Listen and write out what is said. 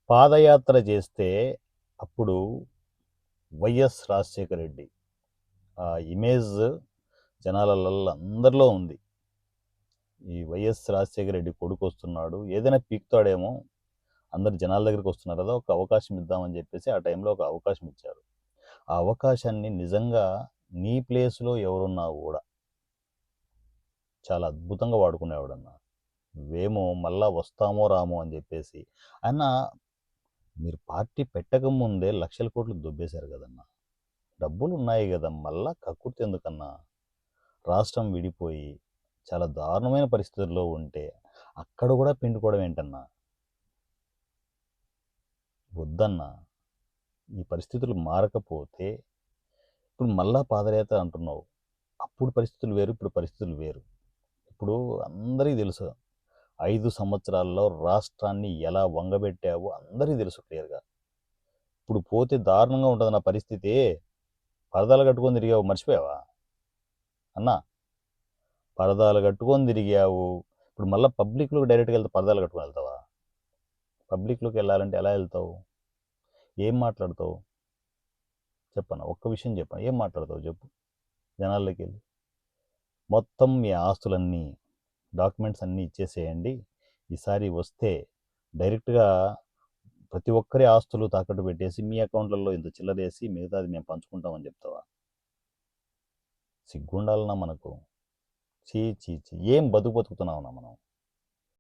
పాదయాత్ర చేస్తే అప్పుడు వైఎస్ రాజశేఖర రెడ్డి ఆ ఇమేజ్ జనాలలో అందరిలో ఉంది. ఈ వైఎస్ రాజశేఖర రెడ్డి కొడుకు వస్తున్నాడు, ఏదైనా పీకుతాడేమో, అందరు జనాల దగ్గరికి వస్తున్నారు కదా, ఒక అవకాశం ఇద్దామని చెప్పేసి ఆ టైంలో ఒక అవకాశం ఇచ్చారు. ఆ అవకాశాన్ని నిజంగా నీ ప్లేస్లో ఎవరున్నా కూడా చాలా అద్భుతంగా వాడుకునేవాడన్న. నువ్వేమో మళ్ళా వస్తామో రామో అని చెప్పేసి ఆయన, మీరు పార్టీ పెట్టక ముందే లక్షల కోట్లు దొబ్బేశారు కదన్నా. డబ్బులు ఉన్నాయి కదా, మళ్ళా కక్కుర్తి ఎందుకన్నా? రాష్ట్రం విడిపోయి చాలా దారుణమైన పరిస్థితుల్లో ఉంటే అక్కడ కూడా పిండుకోవడం ఏంటన్నా? వద్దన్నా. ఈ పరిస్థితులు మారకపోతే ఇప్పుడు మళ్ళా పాదయాత్ర అంటున్నావు. అప్పుడు పరిస్థితులు వేరు, ఇప్పుడు పరిస్థితులు వేరు. ఇప్పుడు అందరికీ తెలుసు 5 సంవత్సరాల్లో రాష్ట్రాన్ని ఎలా వంగబెట్టావో అందరికీ తెలుసు క్లియర్గా. ఇప్పుడు పోతే దారుణంగా ఉంటుంది నా పరిస్థితి. పరదాలు కట్టుకొని తిరిగావు, మర్చిపోయావా అన్నా? పరదాలు కట్టుకొని తిరిగావు. ఇప్పుడు మళ్ళీ పబ్లిక్లోకి డైరెక్ట్గా వెళ్తే పరదాలు కట్టుకొని వెళ్తావా? పబ్లిక్లోకి వెళ్ళాలంటే ఎలా వెళ్తావు? ఏం మాట్లాడతావు చెప్పన్నా? ఒక్క విషయం చెప్పన్నా, ఏం మాట్లాడతావు చెప్పు? జనాల్లోకి వెళ్ళి మొత్తం మీ ఆస్తులన్నీ, డాక్యుమెంట్స్ అన్నీ ఇచ్చేసేయండి, ఈసారి వస్తే డైరెక్ట్గా ప్రతి ఒక్కరి ఆస్తులు తాకట్టు పెట్టేసి మీ అకౌంట్లలో ఇంత చిల్లరేసి మిగతాది మేము పంచుకుంటామని చెప్తావా? సిగ్గుండాలన్నా మనకు. చీ చీ చీ, ఏం బతుకుతున్నామన్నా మనం?